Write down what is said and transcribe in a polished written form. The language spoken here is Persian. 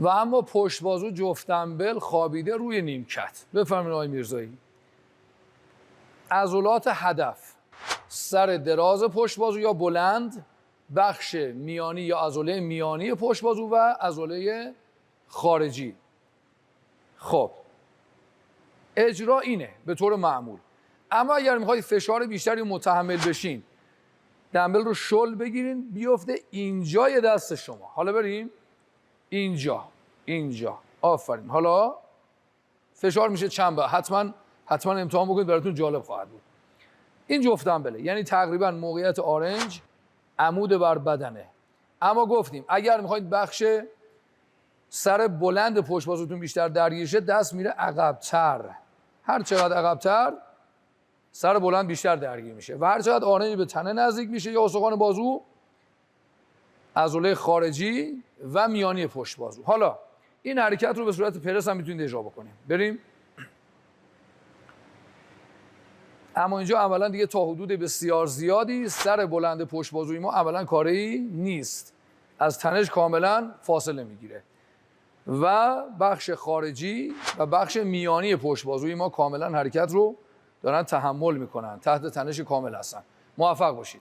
و اما پشت بازو جفت دمبل خوابیده روی نیمکت. بفرمایید آقای میرزایی. عضلات هدف: سر دراز پشت بازو یا بلند، بخش میانی یا عضله میانی پشت بازو و عضله خارجی. خب اجرا اینه به طور معمول. اما اگر میخواید فشار بیشتری متحمل بشین، دمبل رو شل بگیرین بیفته اینجای دست شما. حالا بریم اینجا. آفرین. حالا فشار میشه چند بار. حتما امتحان بکنید، براتون جالب خواهد بود. این جفت دمبله، یعنی تقریبا موقعیت آرنج عمود بر بدنه. اما گفتیم اگر میخواید بخش سر بلند پشت بازوتون بیشتر درگیر شه، دست میره عقب‌تر. هر چقدر عقب‌تر سر بلند بیشتر درگیر میشه و هر چقدر آرنج به تنه نزدیک میشه یا استخوان بازو، عضله خارجی و میانی پشت بازو. حالا این حرکت رو به صورت پرس هم میتونید اجرا بکنیم. بریم. اما اینجا عملا دیگه تا حدود بسیار زیادی سر بلند پشت بازوی ما عملا کاری نیست، از تنش کاملا فاصله میگیره و بخش خارجی و بخش میانی پشت بازوی ما کاملا حرکت رو دارن تحمل میکنن، تحت تنش کامل هستن. موفق باشید.